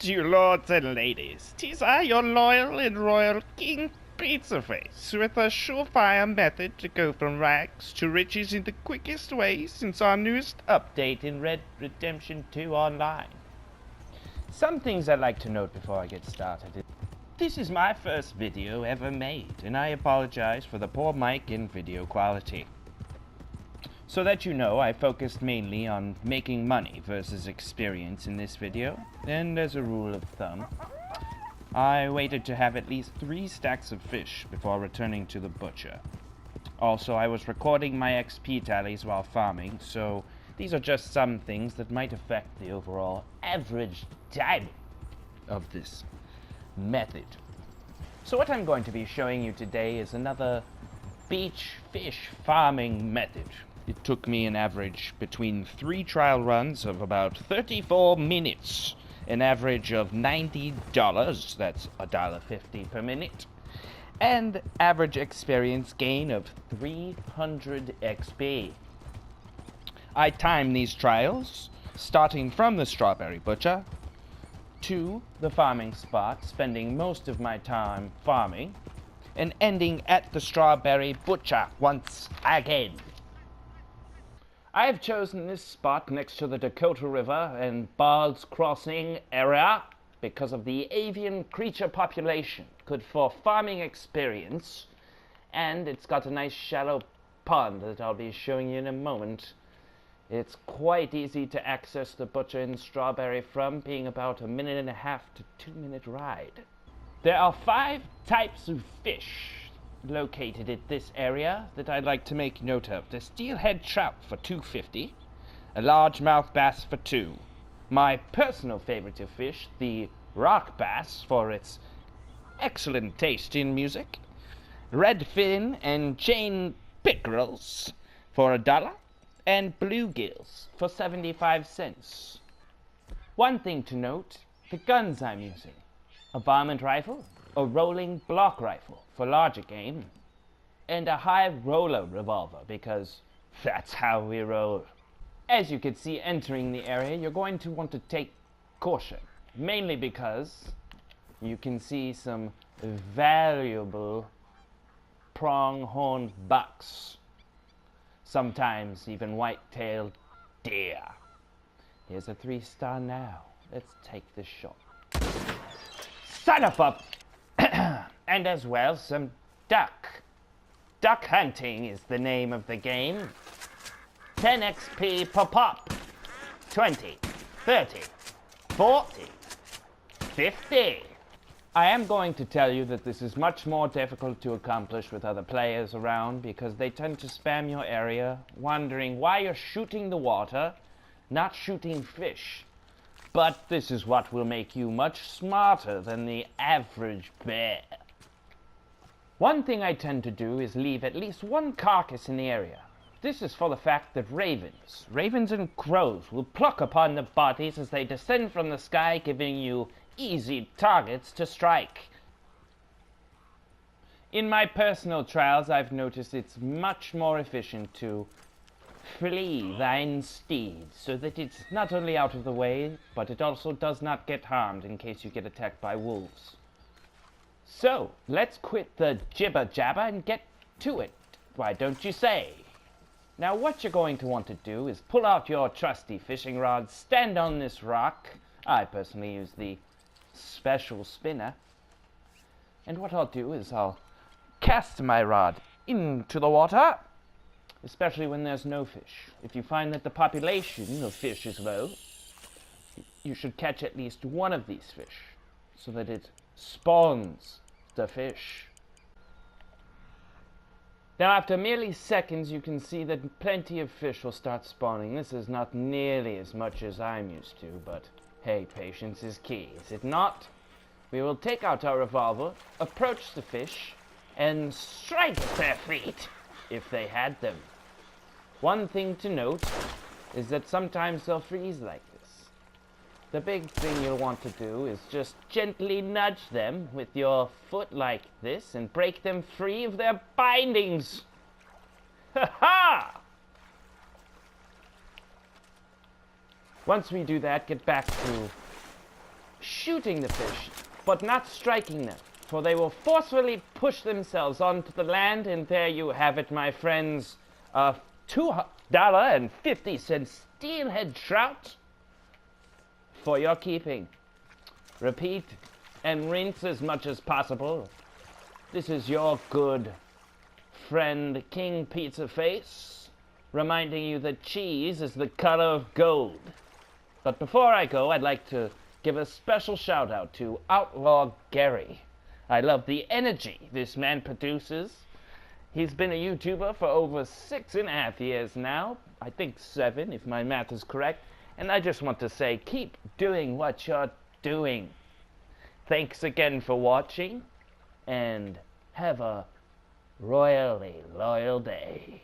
you lords and ladies, 'tis I, your loyal and royal King Pizzaface, with a surefire method to go from rags to riches in the quickest way since our newest update in Red Redemption 2 Online. Some things I'd like to note before I get started. This is my first video ever made, and I apologize for the poor mic and video quality. So that you know, I focused mainly on making money versus experience in this video, and as a rule of thumb, I waited to have at least 3 stacks of fish before returning to the butcher. Also, I was recording my XP tallies while farming, so these are just some things that might affect the overall average time of this method. So what I'm going to be showing you today is another beach fish farming method. It took me an average between 3 trial runs of about 34 minutes, an average of $90, that's $1.50 per minute, and average experience gain of 300 XP. I timed these trials, starting from the strawberry butcher to the farming spot, spending most of my time farming, and ending at the strawberry butcher once again. I have chosen this spot next to the Dakota River and Bard's Crossing area because of the avian creature population, good for farming experience, and it's got a nice shallow pond that I'll be showing you in a moment. It's quite easy to access the butcher in Strawberry from, being about a 1.5 to 2 minute ride. There are 5 types of fish located at this area that I'd like to make note of. The steelhead trout for $2.50, a largemouth bass for $2. My personal favorite of fish, the rock bass, for its excellent taste in music, redfin and chain pickerels for $1, and bluegills for 75 cents. One thing to note, the guns I'm using: a varmint rifle, a rolling block rifle for larger game, and a high roller revolver because that's how we roll. As you can see entering the area, you're going to want to take caution, mainly because you can see some valuable pronghorn bucks, sometimes even white-tailed deer. Here's a 3-star now. Let's take this shot. Son of a... and as well some duck. Duck hunting is the name of the game. 10 XP per pop. 20, 30, 40, 50. I am going to tell you that this is much more difficult to accomplish with other players around because they tend to spam your area, wondering why you're shooting the water, not shooting fish. But this is what will make you much smarter than the average bear. One thing I tend to do is leave at least 1 carcass in the area. This is for the fact that ravens and crows will pluck upon the bodies as they descend from the sky, giving you easy targets to strike. In my personal trials, I've noticed it's much more efficient to flee thine steed, so that it's not only out of the way, but it also does not get harmed in case you get attacked by wolves. So, let's quit the jibber-jabber and get to it, why don't you say? Now what you're going to want to do is pull out your trusty fishing rod, stand on this rock. I personally use the special spinner. And what I'll do is I'll cast my rod into the water, especially when there's no fish. If you find that the population of fish is low, you should catch at least 1 of these fish so that it spawns the fish. Now after merely seconds, you can see that plenty of fish will start spawning. This is not nearly as much as I'm used to, but hey, patience is key, is it not? We will take out our revolver, approach the fish, and strike at their feet if they had them. One thing to note is that sometimes they'll freeze like this. The big thing you'll want to do is just gently nudge them with your foot like this and break them free of their bindings. Ha ha! Once we do that, get back to shooting the fish, but not striking them, for they will forcefully push themselves onto the land, and there you have it, my friends. $2.50 steelhead trout for your keeping. Repeat and rinse as much as possible. This is your good friend King Pizza Face, reminding you that cheese is the color of gold. But before I go, I'd like to give a special shout out to Outlaw Gary. I love the energy this man produces. He's been a YouTuber for over 6.5 years now. I think 7, if my math is correct. And I just want to say, keep doing what you're doing. Thanks again for watching, and have a royally loyal day.